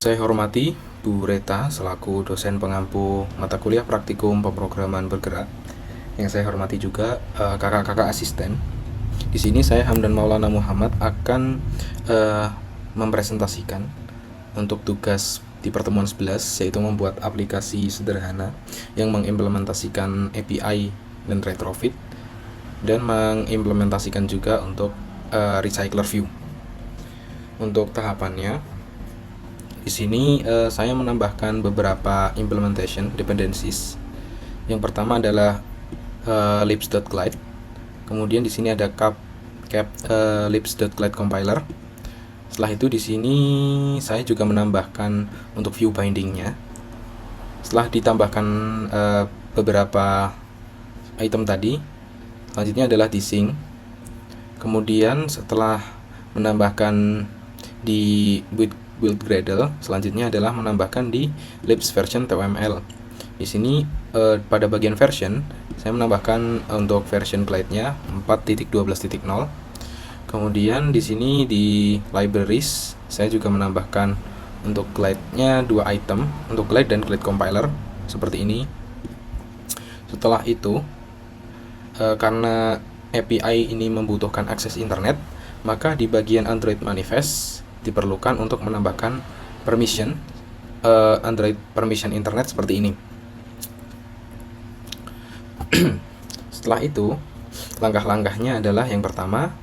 Saya hormati Bu Reta selaku dosen pengampu mata kuliah praktikum pemrograman bergerak. Yang saya hormati juga kakak-kakak asisten. Di sini saya Hamdan Maulana Muhammad akan mempresentasikan untuk tugas di pertemuan 11, yaitu membuat aplikasi sederhana yang mengimplementasikan API dan retrofit dan mengimplementasikan juga untuk recycler view. Untuk tahapannya, di sini saya menambahkan beberapa implementation dependencies. Yang pertama adalah libs.glide. Kemudian di sini ada cap libs.glide compiler. Setelah itu di sini saya juga menambahkan untuk view bindingnya. Setelah ditambahkan beberapa item tadi, selanjutnya adalah desync. Kemudian setelah menambahkan di build Gradle, selanjutnya adalah menambahkan di libs version TOML. Di sini pada bagian version saya menambahkan untuk version glide-nya 4.12.0. Kemudian di sini di libraries saya juga menambahkan untuk glide-nya 2 item, untuk glide dan glide compiler seperti ini. Setelah itu karena API ini membutuhkan akses internet, maka di bagian Android manifest diperlukan untuk menambahkan permission Android permission internet seperti ini. Setelah itu, langkah-langkahnya adalah yang pertama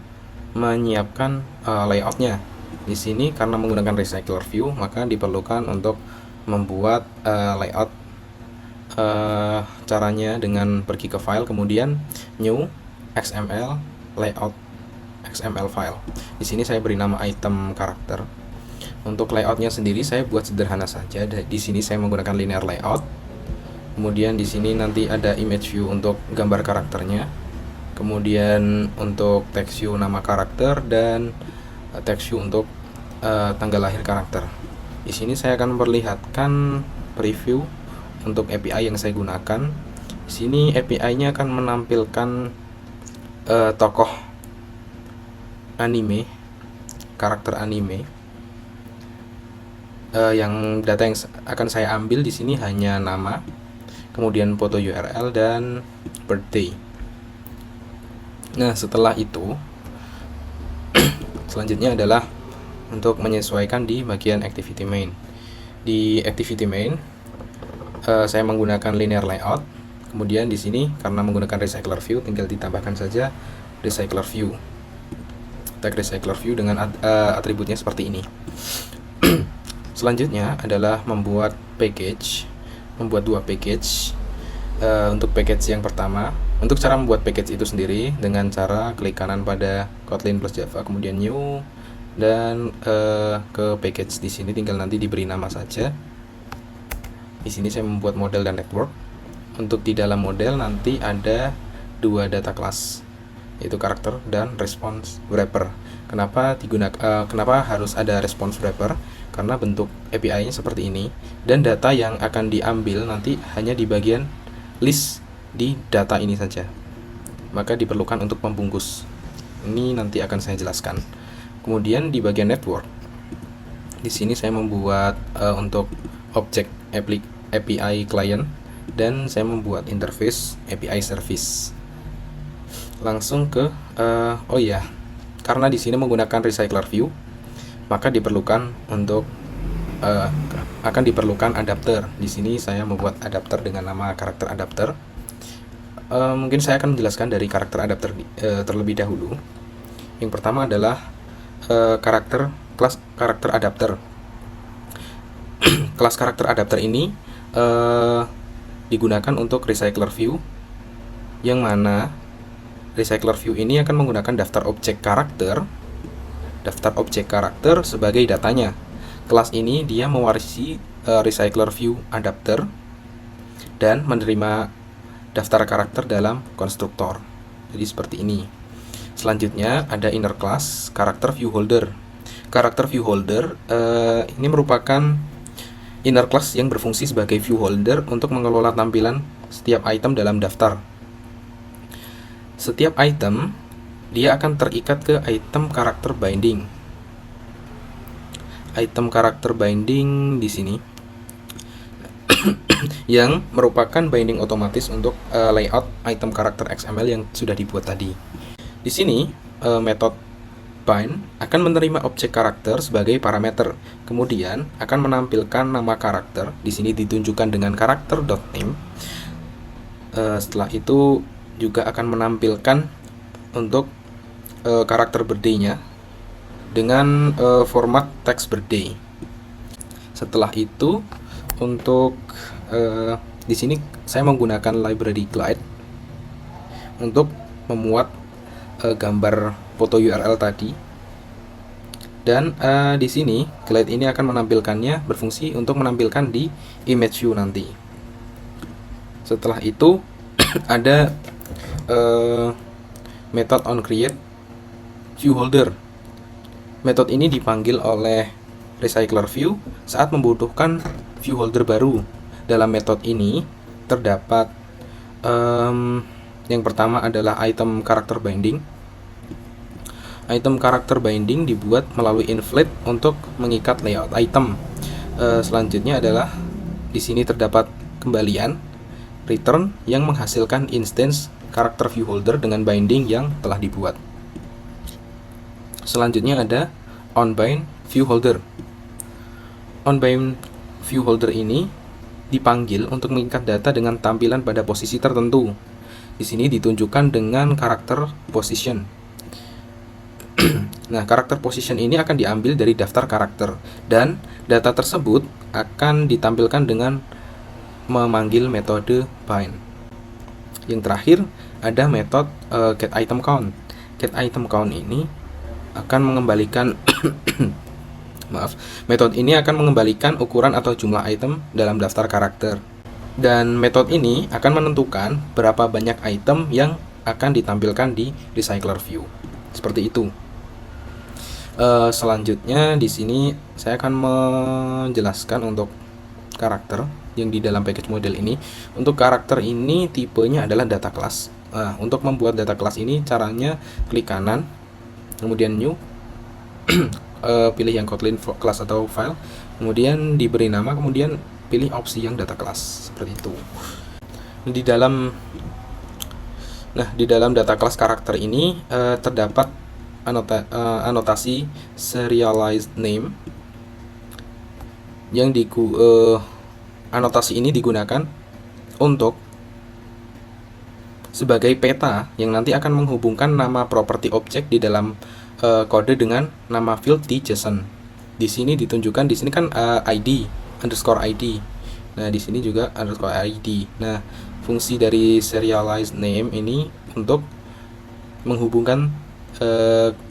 menyiapkan layoutnya. Di sini karena menggunakan recycler view, maka diperlukan untuk membuat layout. Caranya dengan pergi ke file, kemudian new XML layout XML file. Di sini saya beri nama item karakter. Untuk layoutnya sendiri saya buat sederhana saja. Di sini saya menggunakan linear layout. Kemudian di sini nanti ada image view untuk gambar karakternya. Kemudian untuk text view nama karakter dan text view untuk tanggal lahir karakter. Di sini saya akan memperlihatkan preview untuk API yang saya gunakan. Di sini API-nya akan menampilkan tokoh anime, karakter anime. Yang data yang akan saya ambil di sini hanya nama, kemudian foto URL dan birthday. Nah, setelah itu selanjutnya adalah untuk menyesuaikan di bagian activity main. Di activity main saya menggunakan linear layout. Kemudian di sini karena menggunakan recycler view, tinggal ditambahkan saja recycler view. Tag recycler view dengan atributnya seperti ini. Selanjutnya adalah membuat dua package. Untuk package yang pertama, untuk cara membuat package itu sendiri dengan cara klik kanan pada Kotlin plus Java, kemudian new, dan ke package di sini tinggal nanti diberi nama saja. Di sini saya membuat model dan network. Untuk di dalam model nanti ada 2 data class, yaitu karakter dan response wrapper. Kenapa harus ada response wrapper? Karena bentuk API-nya seperti ini dan data yang akan diambil nanti hanya di bagian list di data ini saja. Maka diperlukan untuk pembungkus. Ini nanti akan saya jelaskan. Kemudian di bagian network, di sini saya membuat untuk objek API client dan saya membuat interface API service. Langsung ke karena di sini menggunakan recycler view, maka diperlukan akan diperlukan adapter. Di sini saya membuat adapter dengan nama karakter adapter. Mungkin saya akan menjelaskan dari karakter adapter terlebih dahulu. Yang pertama adalah kelas karakter adapter. Kelas karakter adapter ini digunakan untuk recycler view, yang mana recycler view ini akan menggunakan daftar objek karakter sebagai datanya. Kelas ini dia mewarisi recycler view adapter dan menerima daftar karakter dalam konstruktor. Jadi seperti ini. Selanjutnya ada inner class karakter view holder. Karakter view holder ini merupakan inner class yang berfungsi sebagai view holder untuk mengelola tampilan setiap item dalam daftar. Setiap item dia akan terikat ke item karakter binding. item character binding di sini yang merupakan binding otomatis untuk layout item character XML yang sudah dibuat tadi. Di sini metode bind akan menerima objek karakter sebagai parameter, kemudian akan menampilkan nama karakter. Di sini ditunjukkan dengan karakter.name. Setelah itu juga akan menampilkan untuk karakter birthday-nya dengan format text birthday. Setelah itu untuk di sini saya menggunakan library glide untuk memuat gambar foto URL tadi, dan di sini glide ini akan menampilkannya, berfungsi untuk menampilkan di image view nanti. Setelah itu ada method onCreate viewHolder. Metode ini dipanggil oleh recycler view saat membutuhkan viewHolder baru. Dalam metode ini terdapat yang pertama adalah item character binding. Item character binding dibuat melalui inflate untuk mengikat layout item. Selanjutnya adalah di sini terdapat kembalian return yang menghasilkan instance karakter viewHolder dengan binding yang telah dibuat. Selanjutnya ada onBind viewHolder. OnBind viewHolder ini dipanggil untuk mengikat data dengan tampilan pada posisi tertentu. Di sini ditunjukkan dengan karakter position. Nah, karakter position ini akan diambil dari daftar karakter, dan data tersebut akan ditampilkan dengan memanggil metode bind. Yang terakhir ada metode getItemCount. GetItemCount ini akan mengembalikan metode ini akan mengembalikan ukuran atau jumlah item dalam daftar karakter. Dan metode ini akan menentukan berapa banyak item yang akan ditampilkan di recycler view. Seperti itu. Selanjutnya di sini saya akan menjelaskan untuk karakter yang di dalam package model ini. Untuk karakter ini tipenya adalah data class. Untuk membuat data class ini caranya klik kanan, kemudian new, pilih yang Kotlin class atau file, kemudian diberi nama, kemudian pilih opsi yang data class, seperti itu. Di dalam data class karakter ini terdapat anotasi serialized name yang anotasi ini digunakan untuk sebagai peta yang nanti akan menghubungkan nama properti objek di dalam kode dengan nama field di JSON. Di sini ditunjukkan, di sini kan ID _ID. Nah, di sini juga _ID. Nah, fungsi dari serialized name ini untuk menghubungkan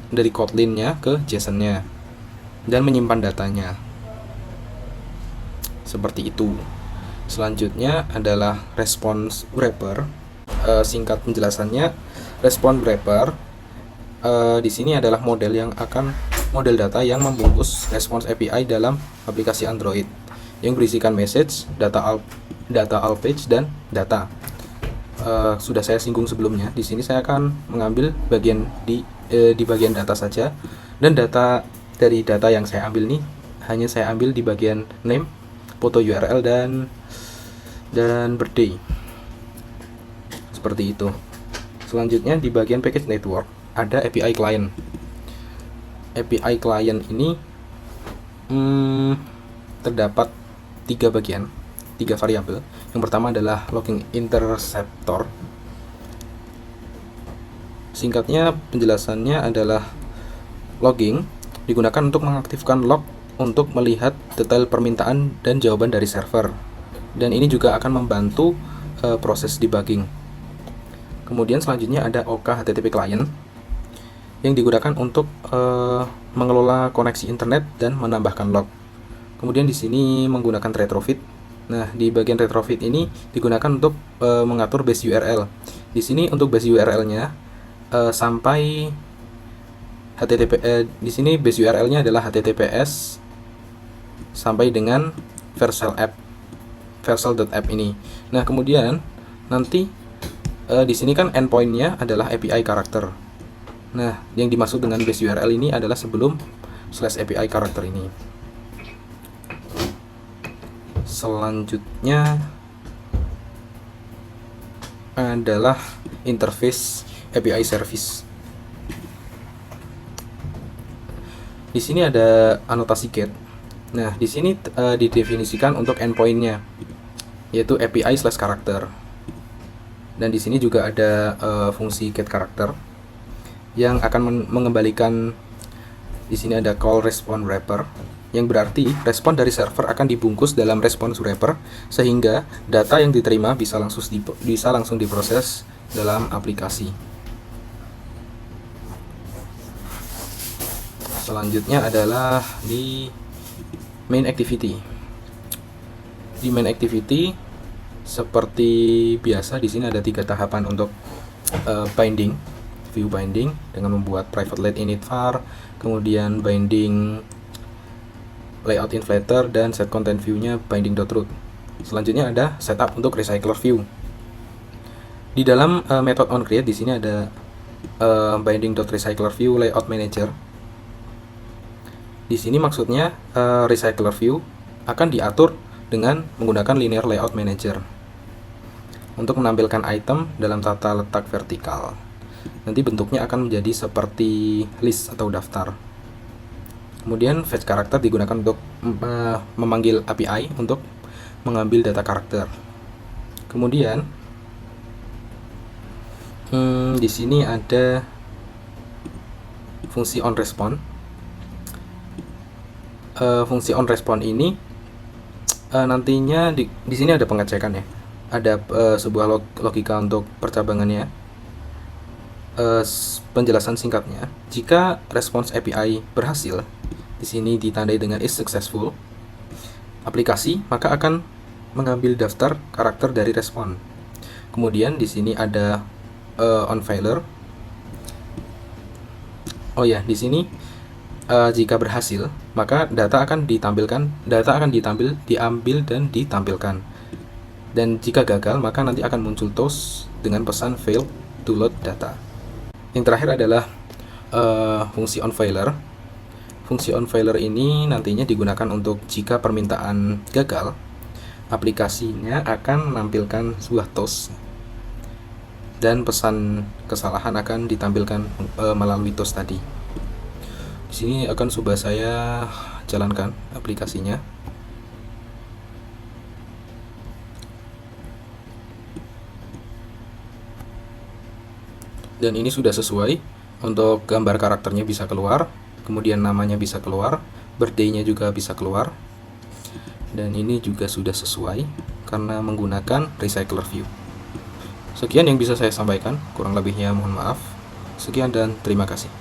dari Kotlin-nya ke JSON-nya dan menyimpan datanya. Seperti itu. Selanjutnya adalah response wrapper. Singkat penjelasannya, response wrapper di sini adalah model data yang membungkus response API dalam aplikasi Android yang berisikan message, data all page, dan data. Sudah saya singgung sebelumnya. Di sini saya akan mengambil bagian di bagian data saja, dan data dari data yang saya ambil ini hanya saya ambil di bagian name, foto URL, dan birthday. Seperti itu. Selanjutnya di bagian package network ada API client. API client ini terdapat 3 bagian, 3 variabel. Yang pertama adalah logging interceptor. Singkatnya penjelasannya adalah logging digunakan untuk mengaktifkan log untuk melihat detail permintaan dan jawaban dari server. Dan ini juga akan membantu proses debugging. Kemudian selanjutnya ada OK HTTP client yang digunakan untuk mengelola koneksi internet dan menambahkan log. Kemudian di sini menggunakan retrofit. Nah, di bagian retrofit ini digunakan untuk mengatur base URL. Di sini untuk base URL-nya sampai di sini base URL-nya adalah https sampai dengan vercel.app ini. Nah, kemudian nanti di sini kan endpoint-nya adalah API karakter. Nah, yang dimaksud dengan base URL ini adalah sebelum /API karakter ini. Selanjutnya adalah interface API service. Di sini ada anotasi get. Nah, di sini didefinisikan untuk endpointnya, yaitu API/karakter. Dan di sini juga ada fungsi get karakter yang akan mengembalikan. Di sini ada call response wrapper, yang berarti respon dari server akan dibungkus dalam response wrapper sehingga data yang diterima bisa langsung diproses dalam aplikasi. Selanjutnya adalah di main activity. Di main activity seperti biasa di sini ada 3 tahapan untuk binding, view binding dengan membuat private let init var, kemudian binding layout inflator, dan set content view-nya binding.root. Selanjutnya ada setup untuk recycler view. Di dalam method onCreate di sini ada binding.recycler view layout manager. Di sini maksudnya recycler view akan diatur dengan menggunakan linear layout manager untuk menampilkan item dalam tata letak vertikal. Nanti bentuknya akan menjadi seperti list atau daftar. Kemudian fetch karakter digunakan untuk memanggil API untuk mengambil data karakter. Kemudian di sini ada fungsi onResponse. Fungsi onResponse ini nantinya di sini ada pengecekan ya. Ada sebuah logika untuk percabangannya. Penjelasan singkatnya, jika respons API berhasil, di sini ditandai dengan is successful, aplikasi maka akan mengambil daftar karakter dari respon. Kemudian di sini ada on failure. Oh ya, di sini jika berhasil, maka data akan diambil dan ditampilkan. Dan jika gagal, maka nanti akan muncul toast dengan pesan failed to load data. Yang terakhir adalah fungsi onFailure. Fungsi onFailure ini nantinya digunakan untuk jika permintaan gagal, aplikasinya akan menampilkan sebuah toast dan pesan kesalahan akan ditampilkan melalui toast tadi. Di sini akan coba saya jalankan aplikasinya. Dan ini sudah sesuai, untuk gambar karakternya bisa keluar, kemudian namanya bisa keluar, birthday-nya juga bisa keluar, dan ini juga sudah sesuai karena menggunakan recycler view. Sekian yang bisa saya sampaikan, kurang lebihnya mohon maaf. Sekian dan terima kasih.